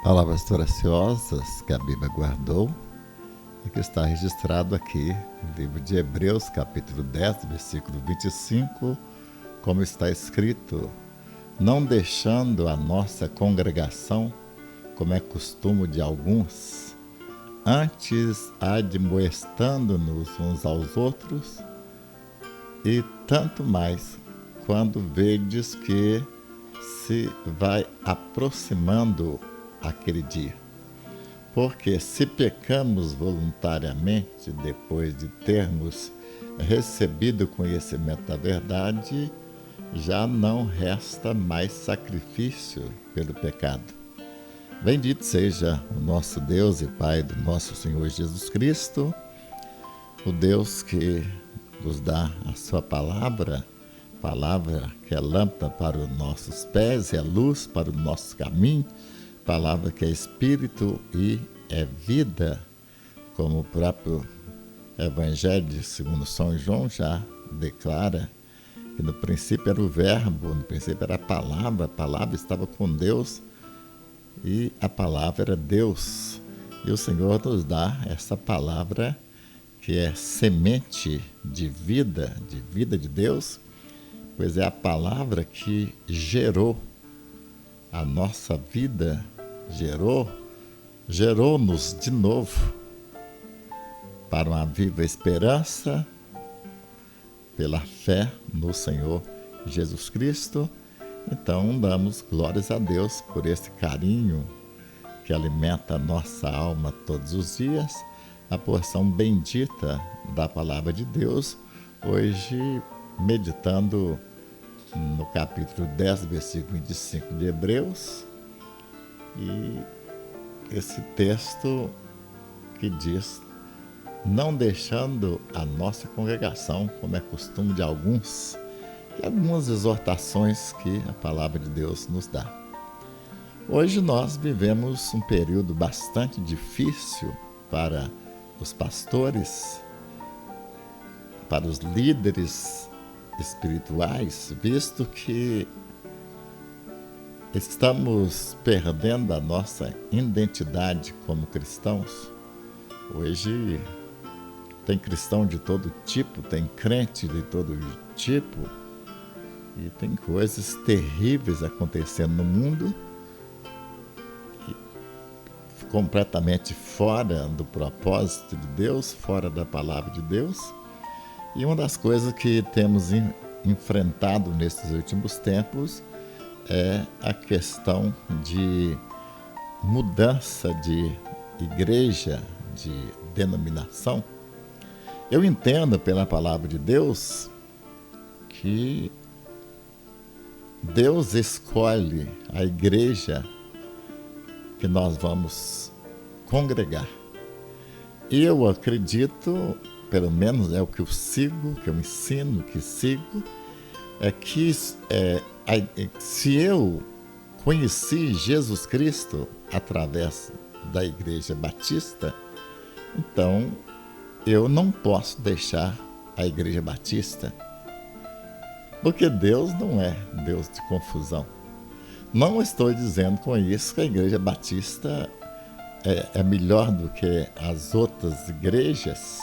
Palavras graciosas que a Bíblia guardou e que está registrado aqui no livro de Hebreus, capítulo 10, versículo 25, como está escrito: não deixando a nossa congregação, como é costume de alguns, antes admoestando-nos uns aos outros, e tanto mais quando vedes que se vai aproximando aquele dia. Porque se pecamos voluntariamente depois de termos recebido o conhecimento da verdade, já não resta mais sacrifício pelo pecado. Bendito seja o nosso Deus e Pai do nosso Senhor Jesus Cristo, o Deus que nos dá a sua palavra que é lâmpada para os nossos pés e é luz para o nosso caminho, palavra que é espírito e é vida, como o próprio Evangelho segundo São João já declara, que no princípio era o verbo, no princípio era a palavra estava com Deus e a palavra era Deus. E o Senhor nos dá essa palavra que é semente de vida de Deus, pois é a palavra que gerou a nossa vida, gerou-nos de novo para uma viva esperança pela fé no Senhor Jesus Cristo. Então damos glórias a Deus por esse carinho que alimenta a nossa alma todos os dias, a porção bendita da palavra de Deus, hoje meditando no capítulo 10, versículo 25 de Hebreus, e esse texto que diz: não deixando a nossa congregação, como é costume de alguns, e algumas exortações que a palavra de Deus nos dá. Hoje nós vivemos um período bastante difícil para os pastores, para os líderes espirituais, visto que estamos perdendo a nossa identidade como cristãos. Hoje tem cristão de todo tipo, tem crente de todo tipo, e tem coisas terríveis acontecendo no mundo, completamente fora do propósito de Deus, fora da palavra de Deus. E uma das coisas que temos enfrentado nesses últimos tempos é a questão de mudança de igreja, de denominação. Eu entendo pela palavra de Deus que Deus escolhe a igreja que nós vamos congregar. E eu acredito, pelo menos é o que eu sigo, que eu ensino, que sigo, é que se eu conheci Jesus Cristo através da Igreja Batista, então eu não posso deixar a Igreja Batista, porque Deus não é Deus de confusão. Não estou dizendo com isso que a Igreja Batista é melhor do que as outras igrejas,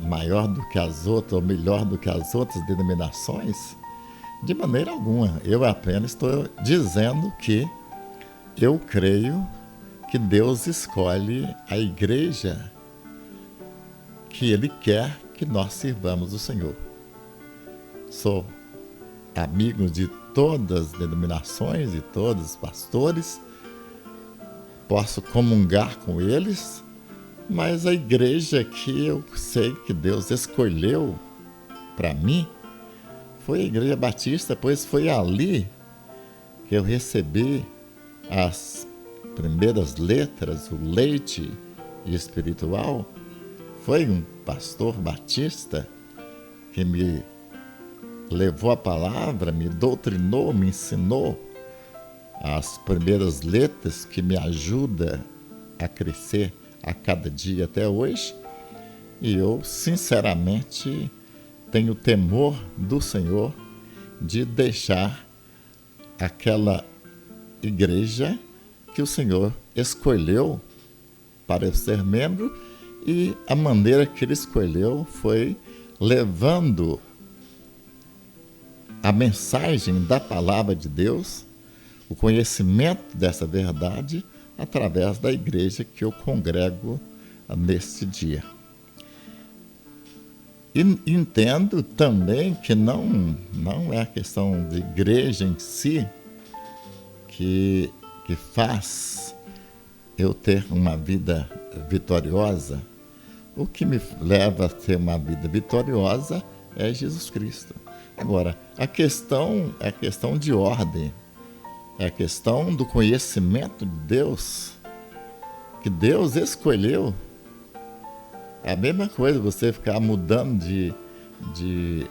maior do que as outras, ou melhor do que as outras denominações, de maneira alguma. Eu apenas estou dizendo que eu creio que Deus escolhe a igreja que Ele quer que nós sirvamos o Senhor. Sou amigo de todas as denominações e todos os pastores, posso comungar com eles, mas a igreja que eu sei que Deus escolheu para mim foi a Igreja Batista, pois foi ali que eu recebi as primeiras letras, o leite espiritual. Foi um pastor batista que me levou a palavra, me doutrinou, me ensinou as primeiras letras que me ajudam a crescer a cada dia até hoje. E eu, sinceramente, tenho temor do Senhor de deixar aquela igreja que o Senhor escolheu para eu ser membro, e a maneira que ele escolheu foi levando a mensagem da palavra de Deus, o conhecimento dessa verdade, através da igreja que eu congrego neste dia. E entendo também que não é a questão de igreja em si que faz eu ter uma vida vitoriosa. O que me leva a ter uma vida vitoriosa é Jesus Cristo. Agora, a questão é a questão de ordem, é a questão do conhecimento de Deus, que Deus escolheu. É a mesma coisa você ficar mudando de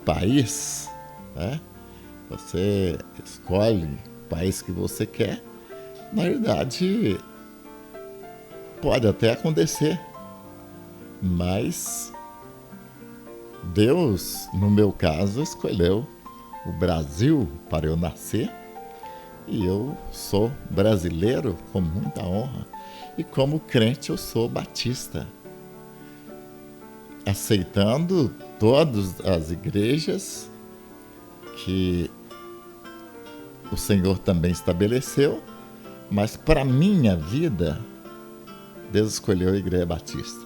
país, né? Você escolhe o país que você quer. Na verdade, pode até acontecer, mas Deus, no meu caso, escolheu o Brasil para eu nascer, e eu sou brasileiro com muita honra. E como crente eu sou batista, aceitando todas as igrejas que o Senhor também estabeleceu, mas para minha vida, Deus escolheu a Igreja Batista.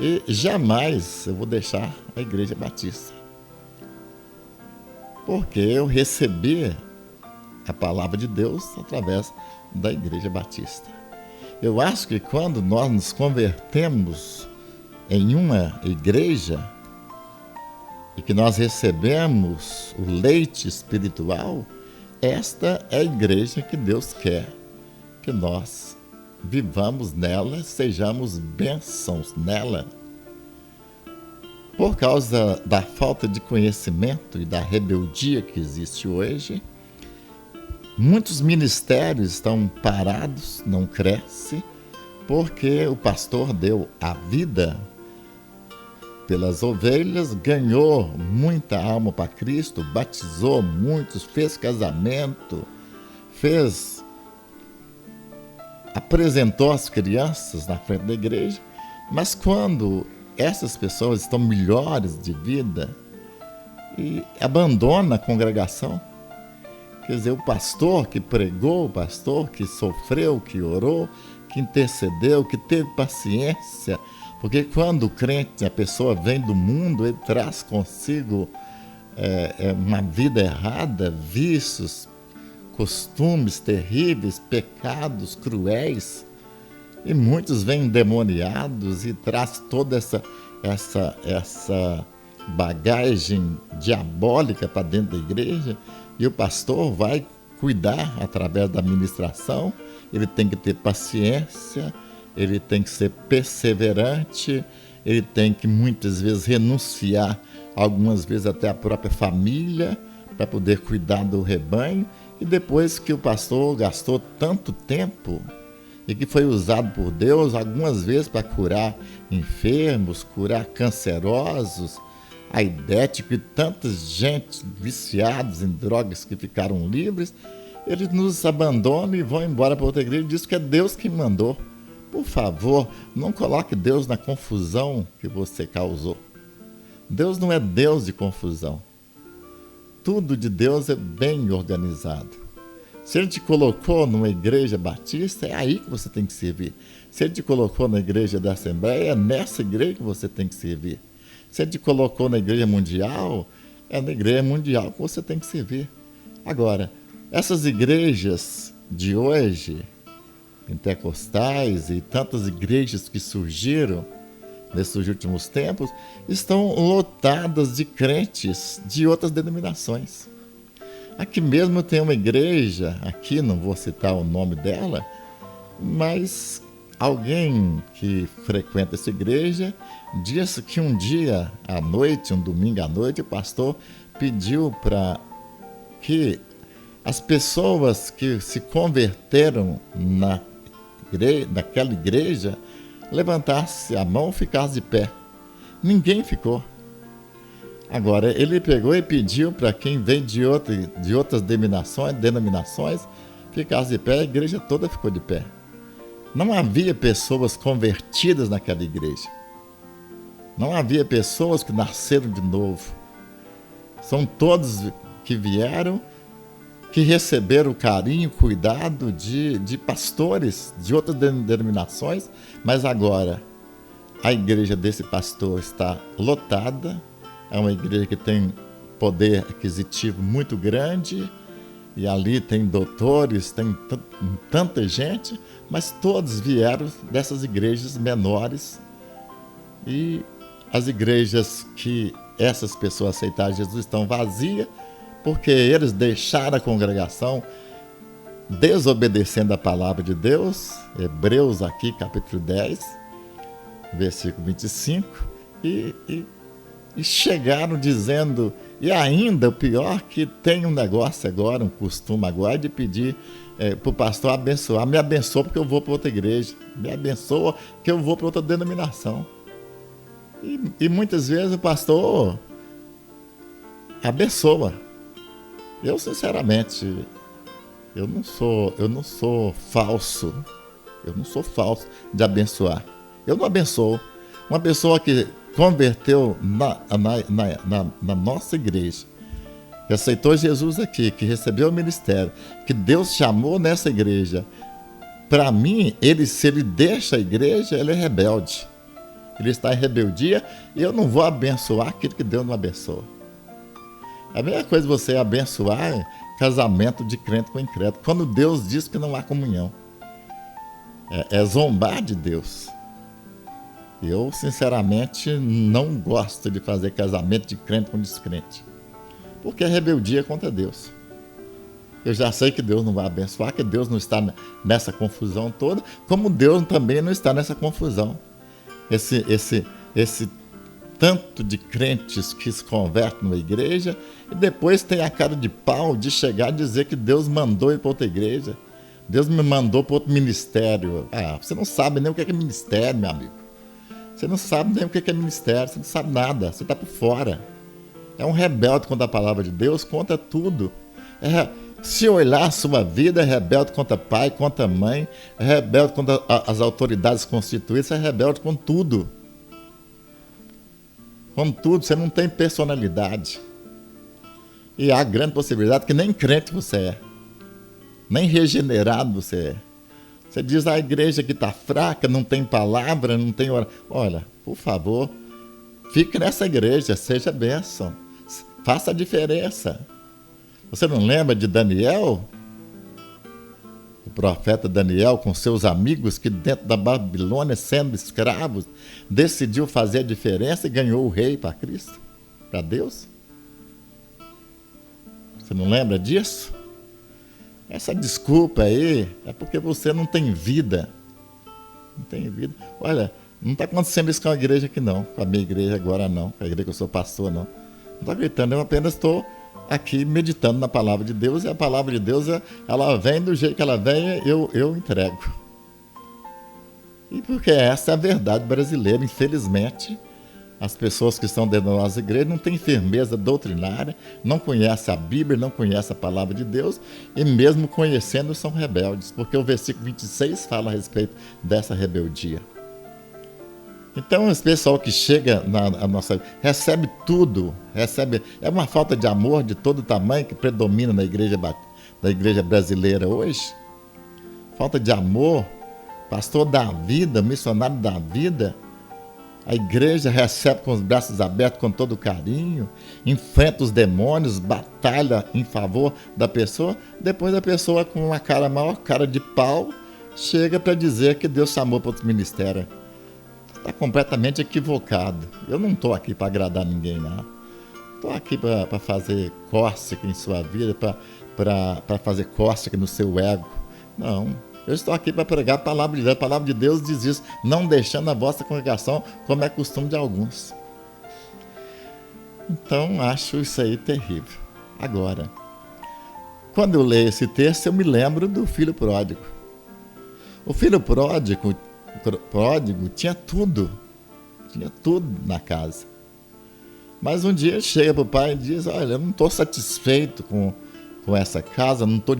E jamais eu vou deixar a Igreja Batista, porque eu recebi a palavra de Deus através da Igreja Batista. Eu acho que quando nós nos convertemos em uma igreja e que nós recebemos o leite espiritual, esta é a igreja que Deus quer que nós vivamos nela, sejamos bênçãos nela. Por causa da falta de conhecimento e da rebeldia que existe hoje, muitos ministérios estão parados, não crescem, porque o pastor deu a vida pelas ovelhas, ganhou muita alma para Cristo, batizou muitos, fez casamento, apresentou as crianças na frente da igreja, mas quando essas pessoas estão melhores de vida e abandonam a congregação, quer dizer, o pastor que pregou, o pastor que sofreu, que orou, que intercedeu, que teve paciência, porque quando o crente, a pessoa vem do mundo, ele traz consigo uma vida errada, vícios, costumes terríveis, pecados cruéis, e muitos vêm endemoniados e traz toda essa bagagem diabólica para dentro da igreja. E o pastor vai cuidar através da ministração, ele tem que ter paciência, ele tem que ser perseverante, ele tem que muitas vezes renunciar, algumas vezes até a própria família, para poder cuidar do rebanho. E depois que o pastor gastou tanto tempo e que foi usado por Deus, algumas vezes para curar enfermos, curar cancerosos, aidético e tanta gente viciados em drogas que ficaram livres, eles nos abandonam e vão embora para outra igreja e dizem que é Deus que mandou. Por favor, não coloque Deus na confusão que você causou. Deus não é Deus de confusão. Tudo de Deus é bem organizado. Se Ele te colocou numa igreja batista, é aí que você tem que servir. Se Ele te colocou na igreja da Assembleia, é nessa igreja que você tem que servir. Se Ele te colocou na igreja mundial, é na igreja mundial que você tem que servir. Agora, essas igrejas de hoje, pentecostais e tantas igrejas que surgiram nesses últimos tempos, estão lotadas de crentes de outras denominações. Aqui mesmo tem uma igreja, aqui não vou citar o nome dela, mas alguém que frequenta essa igreja disse que um dia à noite, um domingo à noite, o pastor pediu para que as pessoas que se converteram naquela igreja levantassem a mão e ficassem de pé. Ninguém ficou. Agora, ele pegou e pediu para quem vem de outras denominações ficasse de pé, a igreja toda ficou de pé. Não havia pessoas convertidas naquela igreja. Não havia pessoas que nasceram de novo. São todos que vieram, que receberam o carinho, cuidado de pastores de outras denominações, mas agora a igreja desse pastor está lotada, é uma igreja que tem poder aquisitivo muito grande, e ali tem doutores, tem tanta gente, mas todos vieram dessas igrejas menores, e as igrejas que essas pessoas aceitaram Jesus estão vazias, porque eles deixaram a congregação desobedecendo a palavra de Deus, Hebreus aqui, capítulo 10, versículo 25, e chegaram dizendo, e ainda o pior, que tem um negócio agora, um costume agora de pedir para o pastor abençoar, me abençoa porque eu vou para outra igreja, me abençoa que eu vou para outra denominação. E muitas vezes o pastor abençoa. Eu, sinceramente, eu não sou falso. Eu não sou falso de abençoar. Eu não abençoo. Uma pessoa que converteu na nossa igreja, que aceitou Jesus aqui, que recebeu o ministério, que Deus chamou nessa igreja, para mim, se ele deixa a igreja, ele é rebelde. Ele está em rebeldia e eu não vou abençoar aquilo que Deus não abençoa. A mesma coisa você abençoar casamento de crente com incrédulo, quando Deus diz que não há comunhão. É zombar de Deus. Eu, sinceramente, não gosto de fazer casamento de crente com descrente, porque é rebeldia contra Deus. Eu já sei que Deus não vai abençoar, que Deus não está nessa confusão toda, como Deus também não está nessa confusão. Esse tanto de crentes que se convertem numa igreja e depois tem a cara de pau de chegar e dizer que Deus mandou ir para outra igreja. Deus me mandou para outro ministério. Você não sabe nem o que é ministério, meu amigo. Você não sabe nem o que é ministério, você não sabe nada, você está por fora. É um rebelde contra a palavra de Deus, contra tudo. Se olhar a sua vida, é rebelde contra pai, contra mãe, é rebelde contra as autoridades constituídas, é rebelde com tudo. Com tudo, você não tem personalidade. E há grande possibilidade que nem crente você é, nem regenerado você é. Você diz, a igreja que está fraca, não tem palavra, não tem oração. Olha, por favor, fique nessa igreja, seja bênção, faça a diferença. Você não lembra de Daniel? O profeta Daniel, com seus amigos, que dentro da Babilônia, sendo escravos, decidiu fazer a diferença e ganhou o rei para Cristo, para Deus. Você não lembra disso? Essa desculpa aí é porque você não tem vida. Não tem vida. Olha, não está acontecendo isso com a igreja aqui não, com a minha igreja agora não, com a igreja que eu sou pastor não. Não estou gritando, eu apenas estou aqui meditando na palavra de Deus, e a palavra de Deus, ela vem do jeito que ela vem, eu entrego. E porque essa é a verdade brasileira, infelizmente. As pessoas que estão dentro da nossa igreja não têm firmeza doutrinária, não conhecem a Bíblia, não conhecem a palavra de Deus, e mesmo conhecendo são rebeldes, porque o versículo 26 fala a respeito dessa rebeldia. Então, esse pessoal que chega na nossa recebe tudo, é uma falta de amor de todo tamanho que predomina na igreja brasileira hoje. Falta de amor, pastor da vida, missionário da vida. A igreja recebe com os braços abertos, com todo carinho, enfrenta os demônios, batalha em favor da pessoa. Depois a pessoa, com uma cara maior, cara de pau, chega para dizer que Deus chamou para outro ministério. Está completamente equivocado. Eu não estou aqui para agradar ninguém, não. Estou aqui para fazer cócega em sua vida, para fazer cócega no seu ego. Não. Eu estou aqui para pregar a palavra de Deus. A palavra de Deus diz isso, não deixando a vossa congregação, como é costume de alguns. Então, acho isso aí terrível. Agora, quando eu leio esse texto, eu me lembro do filho pródigo. O filho pródigo tinha tudo na casa. Mas um dia ele chega para o pai e diz, olha, eu não estou satisfeito com com essa casa, não estou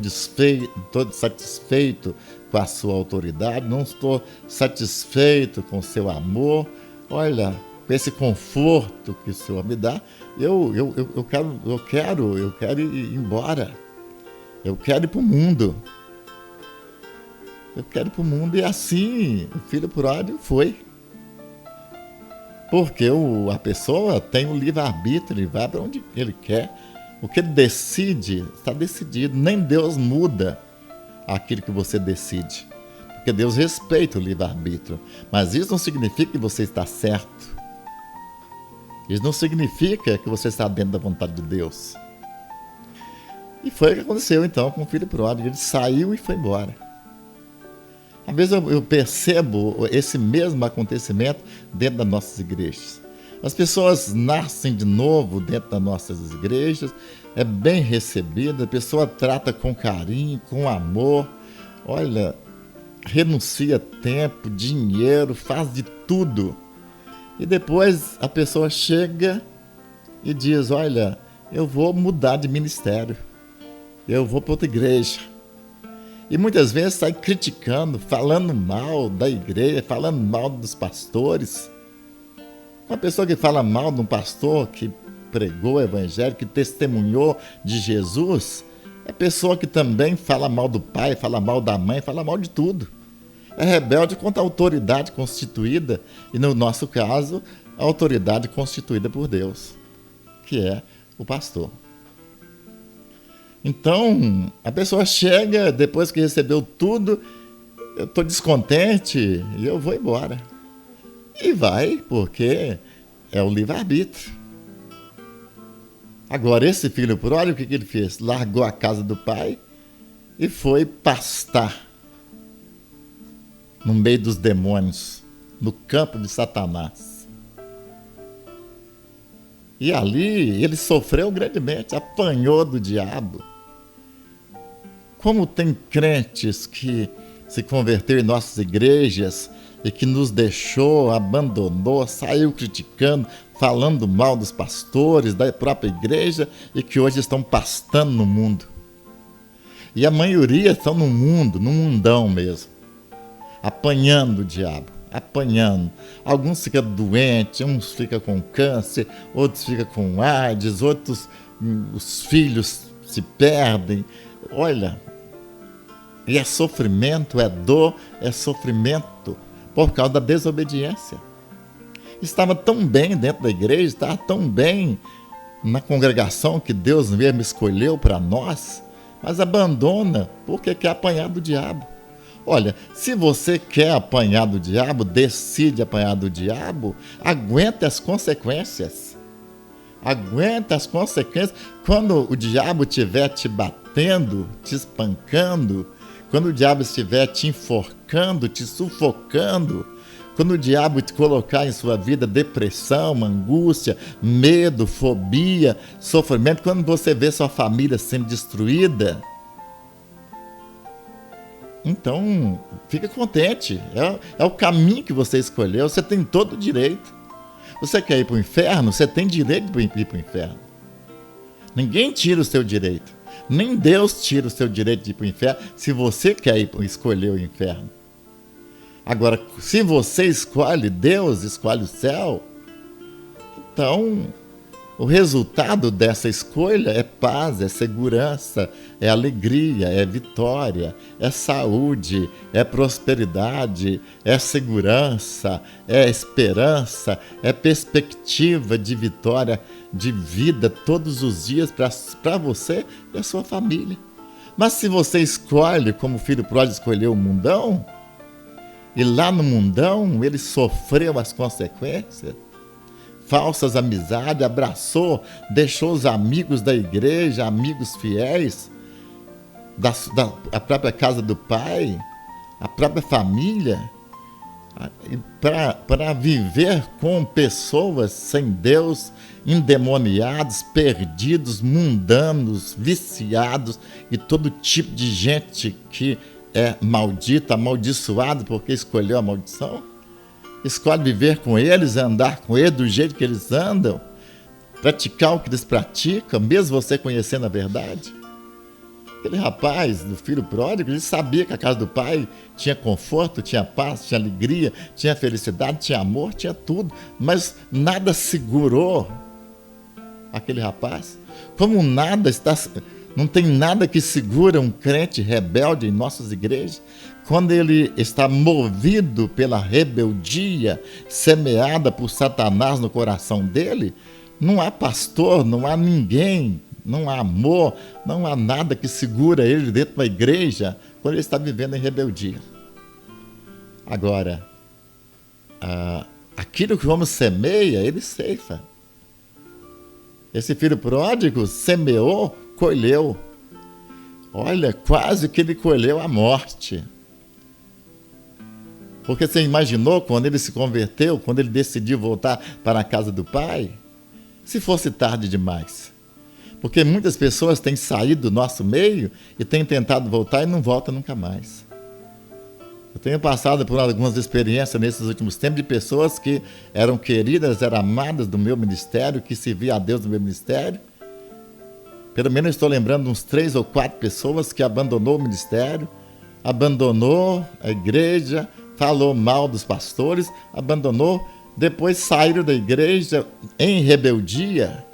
satisfeito com a sua autoridade, não estou satisfeito com o seu amor. Olha, com esse conforto que o Senhor me dá, eu quero ir embora. Eu quero ir para o mundo. Eu quero ir para o mundo. E assim o filho pródigo foi. Porque a pessoa tem o livre-arbítrio, ele vai para onde ele quer. O que ele decide, está decidido. Nem Deus muda aquilo que você decide. Porque Deus respeita o livre-arbítrio. Mas isso não significa que você está certo. Isso não significa que você está dentro da vontade de Deus. E foi o que aconteceu então com o filho pródigo. Ele saiu e foi embora. Às vezes eu percebo esse mesmo acontecimento dentro das nossas igrejas. As pessoas nascem de novo dentro das nossas igrejas, é bem recebida, a pessoa trata com carinho, com amor, olha, renuncia tempo, dinheiro, faz de tudo. E depois a pessoa chega e diz, olha, eu vou mudar de ministério, eu vou para outra igreja. E muitas vezes sai criticando, falando mal da igreja, falando mal dos pastores. Uma pessoa que fala mal de um pastor que pregou o evangelho, que testemunhou de Jesus, é pessoa que também fala mal do pai, fala mal da mãe, fala mal de tudo. É rebelde contra a autoridade constituída, e no nosso caso, a autoridade constituída por Deus, que é o pastor. Então, a pessoa chega, depois que recebeu tudo, eu estou descontente e eu vou embora. E vai, porque é o livre-arbítrio. Agora, esse filho pródigo, o que ele fez? Largou a casa do pai e foi pastar no meio dos demônios, no campo de Satanás. E ali ele sofreu grandemente, apanhou do diabo. Como tem crentes que se converteram em nossas igrejas e que nos deixou, abandonou, saiu criticando, falando mal dos pastores, da própria igreja, e que hoje estão pastando no mundo. E a maioria estão no mundo, no mundão mesmo, apanhando o diabo, apanhando. Alguns ficam doentes, uns ficam com câncer, outros ficam com AIDS, outros, os filhos se perdem. Olha, e é sofrimento, é dor, é sofrimento por causa da desobediência. Estava tão bem dentro da igreja, estava tão bem na congregação que Deus mesmo escolheu para nós, mas abandona porque quer apanhar do diabo. Olha, se você quer apanhar do diabo, decide apanhar do diabo, aguenta as consequências. Aguenta as consequências. Quando o diabo estiver te batendo, te espancando, quando o diabo estiver te enforcando, te sufocando, quando o diabo te colocar em sua vida depressão, angústia, medo, fobia, sofrimento, quando você vê sua família sendo destruída, então fica contente, é o caminho que você escolheu, você tem todo o direito. Você quer ir para o inferno? Você tem direito de ir para o inferno. Ninguém tira o seu direito. Nem Deus tira o seu direito de ir para o inferno se você quer escolher o inferno. Agora, se você escolhe, Deus escolhe o céu, então o resultado dessa escolha é paz, é segurança, é alegria, é vitória, é saúde, é prosperidade, é segurança, é esperança, é perspectiva de vitória, de vida todos os dias para você e a sua família. Mas se você escolhe, como o filho pródigo escolheu o mundão, e lá no mundão ele sofreu as consequências, falsas amizades, abraçou, deixou os amigos da igreja, amigos fiéis, a própria casa do pai, a própria família, para viver com pessoas sem Deus, endemoniados, perdidos, mundanos, viciados e todo tipo de gente que é maldita, amaldiçoado porque escolheu a maldição. Escolhe viver com eles, andar com eles do jeito que eles andam, praticar o que eles praticam, mesmo você conhecendo a verdade. Aquele rapaz do filho pródigo, ele sabia que a casa do pai tinha conforto, tinha paz, tinha alegria, tinha felicidade, tinha amor, tinha tudo, mas nada segurou aquele rapaz. Como nada está, não tem nada que segura um crente rebelde em nossas igrejas, quando ele está movido pela rebeldia semeada por Satanás no coração dele, não há pastor, não há ninguém, não há amor, não há nada que segura ele dentro da igreja quando ele está vivendo em rebeldia. Agora, aquilo que o homem semeia, ele ceifa. Esse filho pródigo semeou, colheu. Olha, quase que ele colheu a morte. Porque você imaginou quando ele se converteu, quando ele decidiu voltar para a casa do pai? Se fosse tarde demais. Porque muitas pessoas têm saído do nosso meio e têm tentado voltar e não voltam nunca mais. Eu tenho passado por algumas experiências nesses últimos tempos de pessoas que eram queridas, eram amadas do meu ministério, que serviam a Deus no meu ministério. Pelo menos estou lembrando de uns 3 ou 4 pessoas que abandonou o ministério, abandonou a igreja, falou mal dos pastores, abandonou, depois saíram da igreja em rebeldia.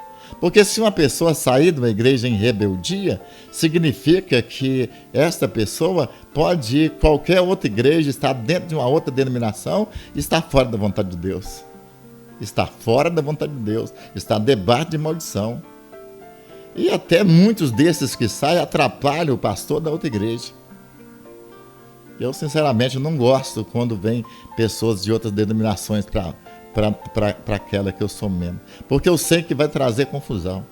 Porque se uma pessoa sair de uma igreja em rebeldia, significa que esta pessoa pode ir a qualquer outra igreja, estar dentro de uma outra denominação e estar fora da vontade de Deus. Está fora da vontade de Deus, está debaixo de maldição. E até muitos desses que saem atrapalham o pastor da outra igreja. Eu, sinceramente, não gosto quando vem pessoas de outras denominações para aquela que eu sou membro. Porque eu sei que vai trazer confusão.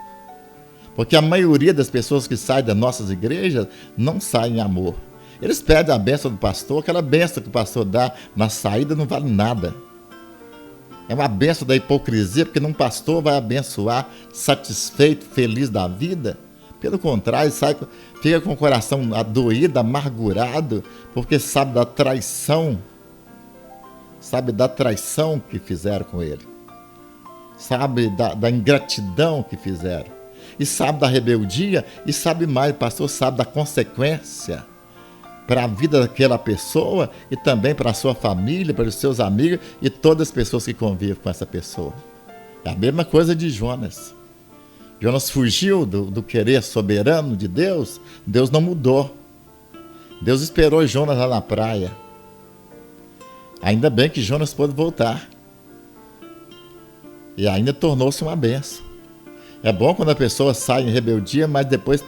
Porque a maioria das pessoas que saem das nossas igrejas não saem em amor. Eles pedem a bênção do pastor, aquela bênção que o pastor dá na saída não vale nada. É uma bênção da hipocrisia, porque nenhum pastor vai abençoar satisfeito, feliz da vida. Pelo contrário, fica com o coração doído, amargurado, porque sabe da traição. Sabe da traição que fizeram com ele. Sabe da ingratidão que fizeram. E sabe da rebeldia, e sabe mais, o pastor sabe da consequência para a vida daquela pessoa e também para a sua família, para os seus amigos e todas as pessoas que convivem com essa pessoa. É a mesma coisa de Jonas. Jonas fugiu do querer soberano de Deus, Deus não mudou. Deus esperou Jonas lá na praia. Ainda bem que Jonas pôde voltar. E ainda tornou-se uma bênção. É bom quando a pessoa sai em rebeldia, mas depois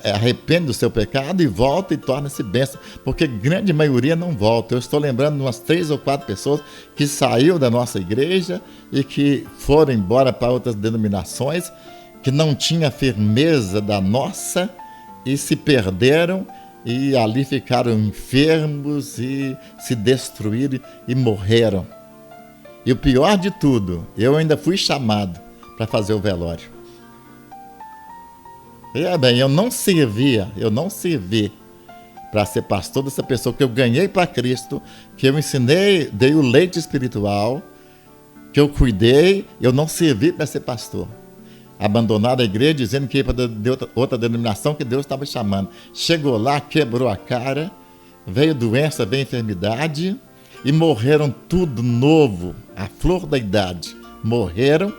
arrepende do seu pecado e volta e torna-se bênção. Porque grande maioria não volta. Eu estou lembrando de umas 3 ou 4 pessoas que saíram da nossa igreja e que foram embora para outras denominações, que não tinha firmeza da nossa e se perderam e ali ficaram enfermos e se destruíram e morreram. E o pior de tudo, eu ainda fui chamado para fazer o velório. E bem, eu não servi para ser pastor dessa pessoa que eu ganhei para Cristo, que eu ensinei, dei o leite espiritual, que eu cuidei, eu não servi para ser pastor. Abandonar a igreja, dizendo que ia para outra denominação que Deus estava chamando. Chegou lá, quebrou a cara, veio doença, veio enfermidade e morreram tudo novo, a flor da idade. Morreram.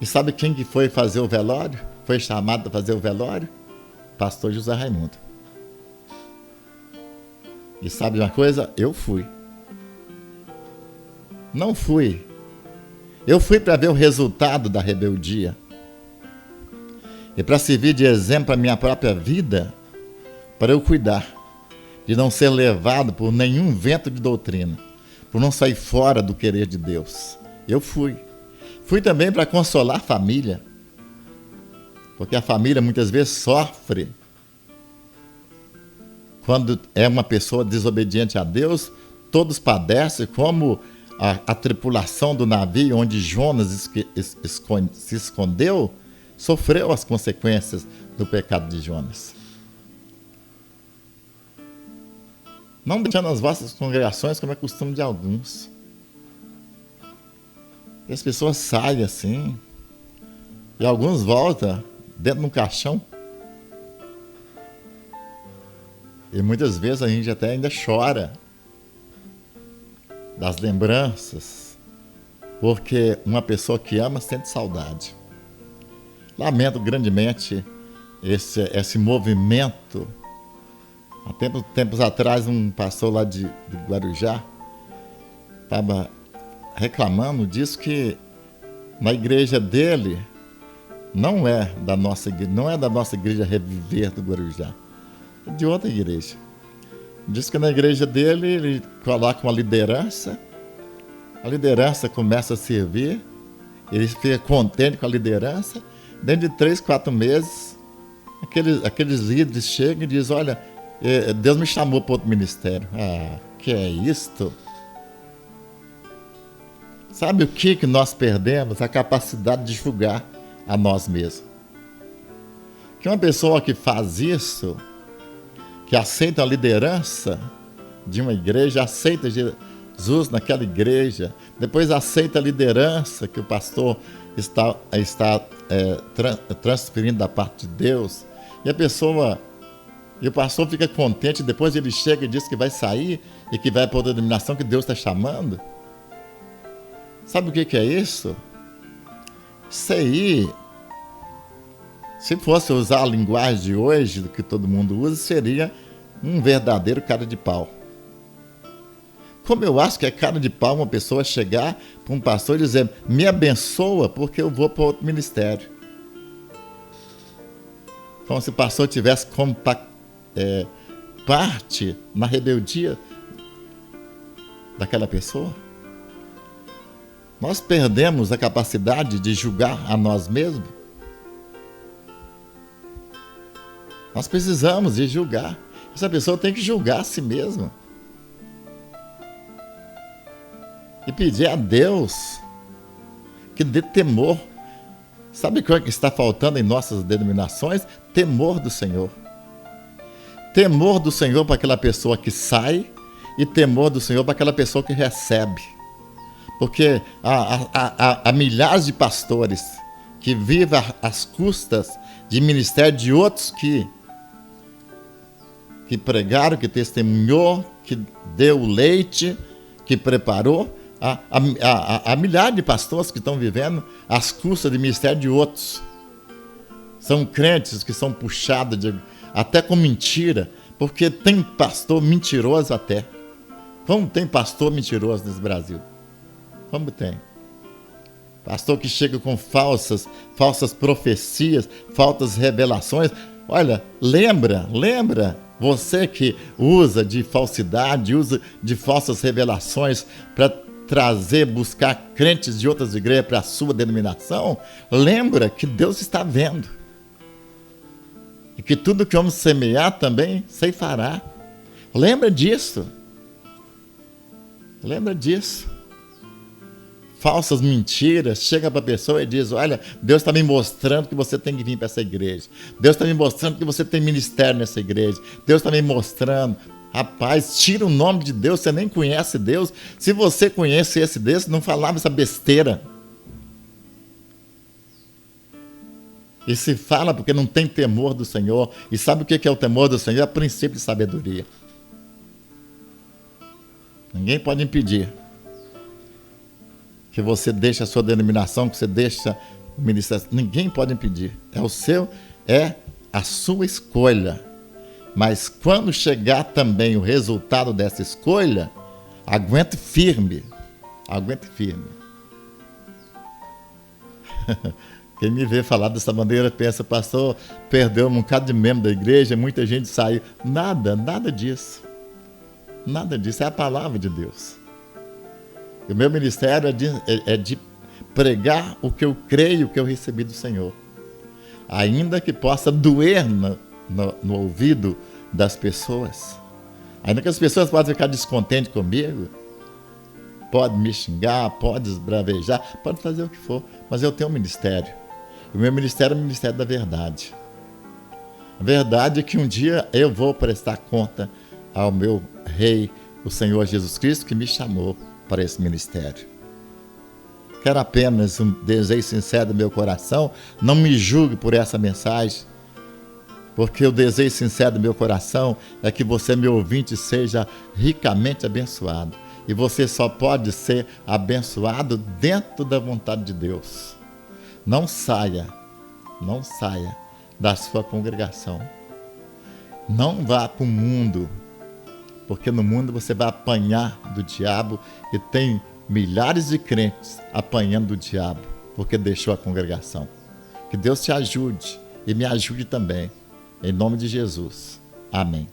E sabe quem que foi fazer o velório? Foi chamado para fazer o velório? Pastor José Raimundo. E sabe uma coisa? Eu fui. Não fui. Eu fui para ver o resultado da rebeldia. E para servir de exemplo para a minha própria vida, para eu cuidar, de não ser levado por nenhum vento de doutrina, por não sair fora do querer de Deus. Eu fui. Fui também para consolar a família, porque a família muitas vezes sofre quando é uma pessoa desobediente a Deus. Todos padecem, como a tripulação do navio onde Jonas se escondeu, sofreu as consequências do pecado de Jonas. Não deixando as vossas congregações como é costume de alguns. E as pessoas saem assim, e alguns voltam dentro de um caixão. E muitas vezes a gente até ainda chora das lembranças, porque uma pessoa que ama sente saudade. Lamento grandemente esse movimento. Há tempos atrás, um pastor lá de Guarujá estava reclamando disso, que na igreja dele não é da nossa igreja Reviver do Guarujá, é de outra igreja. Diz que na igreja dele ele coloca uma liderança, a liderança começa a servir, ele fica contente com a liderança, dentro de 3, 4 meses, aqueles líderes chegam e dizem: olha, Deus me chamou para outro ministério. Ah, que é isto? Sabe o que nós perdemos? A capacidade de julgar a nós mesmos. Que uma pessoa que faz isso, que aceita a liderança de uma igreja, aceita Jesus naquela igreja, depois aceita a liderança que o pastor está transferindo da parte de Deus, e o pastor fica contente, depois ele chega e diz que vai sair e que vai para outra denominação que Deus está chamando. Sabe o que é isso? Isso aí, se fosse usar a linguagem de hoje, do que todo mundo usa, seria um verdadeiro cara de pau. Como eu acho que é cara de pau uma pessoa chegar para um pastor e dizer: me abençoa porque eu vou para outro ministério. Como se o pastor tivesse como parte na rebeldia daquela pessoa. Nós perdemos a capacidade de julgar a nós mesmos. Nós precisamos de julgar. Essa pessoa tem que julgar a si mesma. E pedir a Deus que dê temor. Sabe o que está faltando em nossas denominações? Temor do Senhor. Temor do Senhor para aquela pessoa que sai e temor do Senhor para aquela pessoa que recebe. Porque há milhares de pastores que vivem às custas de ministério de outros que pregaram, que testemunhou, que deu leite, que preparou. Há milhares de pastores que estão vivendo às custas de ministério de outros. São crentes que são puxados até com mentira, porque tem pastor mentiroso até. Como tem pastor mentiroso nesse Brasil? Como tem? Pastor que chega com falsas profecias, falsas revelações. Olha, lembra, você que usa de falsidade, usa de falsas revelações para buscar crentes de outras igrejas para a sua denominação, lembra que Deus está vendo. E que tudo que o homem semear também ceifará. Lembra disso. Lembra disso. Falsas mentiras, chega para a pessoa e diz: olha, Deus está me mostrando que você tem que vir para essa igreja. Deus está me mostrando que você tem ministério nessa igreja. Deus está me mostrando. Rapaz, tira o nome de Deus, você nem conhece Deus. Se você conhecesse Deus, não falava essa besteira. E se fala porque não tem temor do Senhor. E sabe o que é o temor do Senhor? É o princípio de sabedoria. Ninguém pode impedir que você deixe a sua denominação, que você deixe o ministério. Ninguém pode impedir. É a sua escolha. Mas quando chegar também o resultado dessa escolha, aguente firme. Aguente firme. Quem me vê falar dessa maneira pensa: pastor, perdeu um bocado de membro da igreja, muita gente saiu. Nada disso. Nada disso, é a palavra de Deus. E o meu ministério é de pregar o que eu creio, o que eu recebi do Senhor. Ainda que possa doer no ouvido das pessoas. Ainda que as pessoas possam ficar descontentes comigo, pode me xingar, pode esbravejar, pode fazer o que for, mas eu tenho um ministério. O meu ministério é o ministério da verdade. A verdade é que um dia eu vou prestar conta ao meu Rei, o Senhor Jesus Cristo, que me chamou para esse ministério. Quero apenas um desejo sincero do meu coração: não me julgue por essa mensagem, Porque o desejo sincero do meu coração é que você, meu ouvinte, seja ricamente abençoado. E você só pode ser abençoado dentro da vontade de Deus. Não saia da sua congregação. Não vá para o mundo, porque no mundo você vai apanhar do diabo, e tem milhares de crentes apanhando do diabo porque deixou a congregação. Que Deus te ajude e me ajude também. Em nome de Jesus. Amém.